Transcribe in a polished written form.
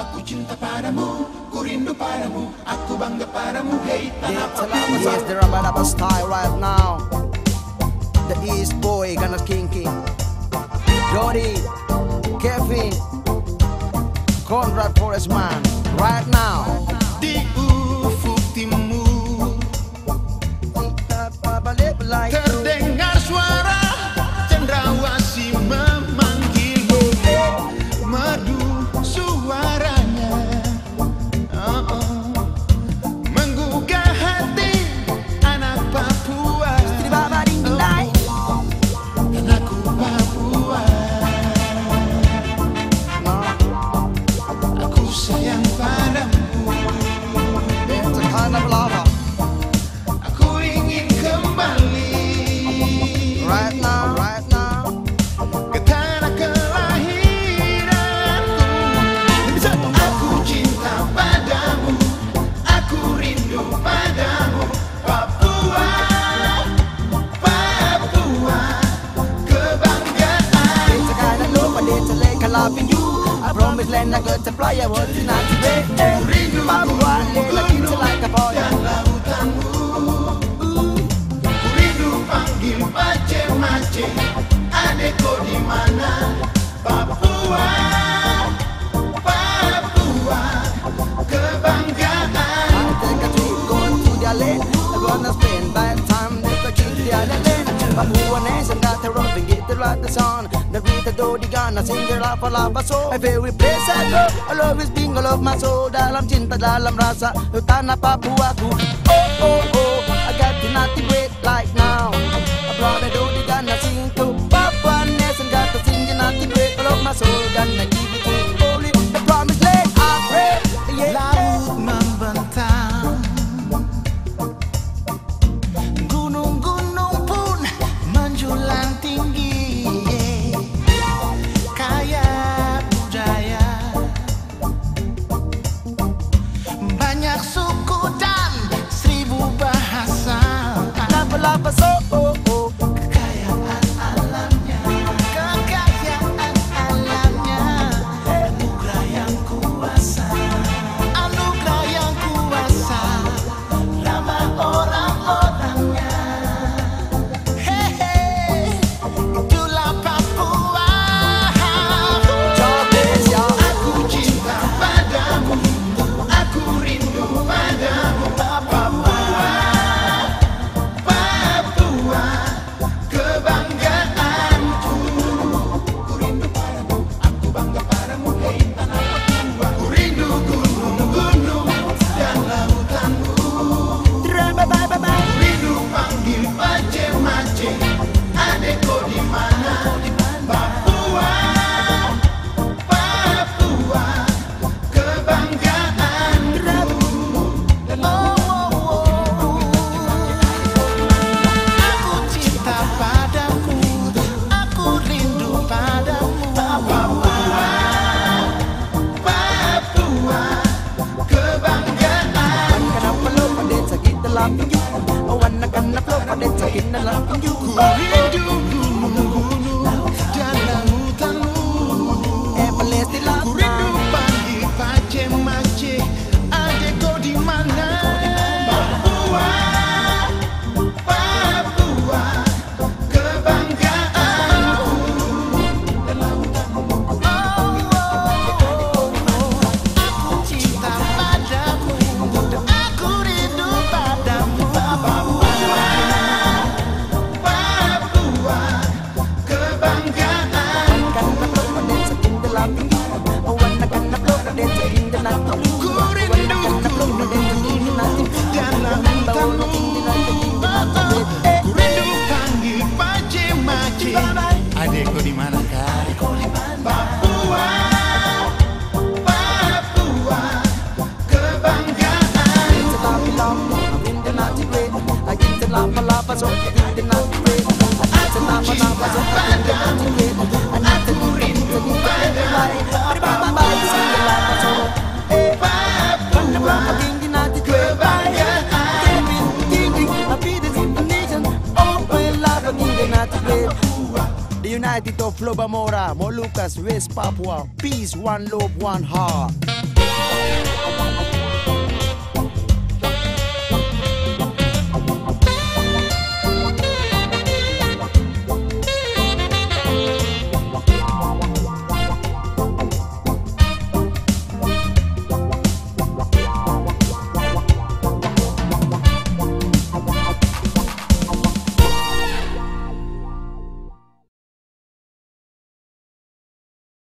Aku cinta padamu, ku rindu padamu, aku bangga padamu, hey tanah Papua. Yes, the Rabadaba style right now. The East Boy, gonna kinky. Jody, Kevin, Conrad Forest Man, right now. Di ufuk timur terdengar suara cendrawasih memanggilmu. Merdu suaranya, menggugah hati anak Papua. Dan aku Papua, aku sayang padamu. It's a kind of lava. Aku ingin kembali Right now, right now. ke tanah kelahiranku. Aku cinta padamu, aku rindu padamu, Papua, Papua, kebanggaan. It's a kind of love, but it's a lake I love in you. I promise land I got to fly, I want to not to wait. Papua, lake it's like a boy. Dan lautanmu, ku rindu panggil Pace-Mace, adekku di mana? Papua, Papua, kebanggaan. I take a trip going to their lane. I wanna spend that time with the kids their lane. Papua nation got the rope and get the right the sun. The beat the door, the gun, I sing the lava lava so. My favorite place I go, I love is being all of my soul. Dalam cinta, dalam rasa, tanah Papua ku. Oh, oh, oh, I got the nothing great like now. I brought the door, the gun, I sing to Papua nation got the sing the nothing great all of my soul. Gonna give it to holy, the promised land, I pray. Yeah. Laut membentang, gunung-gunung pun menjulang tinggi, kaya budaya, banyak suku dan 1000 bahasa. Lava lava so, oh, oh. Kekayaan alamnya, kekayaan alamnya, anugerah yang kuasa, anugerah yang kuasa, ramah orang-orangnya. Hehe, itulah Papua. Indonesia. Aku cinta padamu, aku rindu padamu, Papua, Papua, kebanggaanku. Ku rindu padamu, aku bangga padamu, hey tanah Papua. Ku rindu gunung-gunung dan lautanmu. Ku rindu panggil Pace-Mace, adekku di mana? Papua, Papua, kebanggaanku. Aku cinta padamu, aku rindu padamu, Papua, Papua, kebanggaan. Kenapa lo pada sakit dalam pinju? Awan akan lo pada sakit dalam pinju. Ku rindu gunung-gunung dan lautanmu. Palestina. Ku rindu panggil Pace-Mace, adekku di mana? Papua, Papua, kebanggaanku. Dan lautanmu. Aku cinta padamu, aku rindu padamu, Papua, Papua, kebanggaan. Kenapa lo pada sakit dalam pinju? Awan akan lo pada sakit dalam pinju. Ku rindu gunung dan lautanmu. Ku rindu panggil Pace-Mace, adekku di mana kah? Papua, Papua, kebanggaan. Lava so, Aku rindu padamu, Papua, The United of Lobamora, Molucas, West Papua, peace, one love, one heart.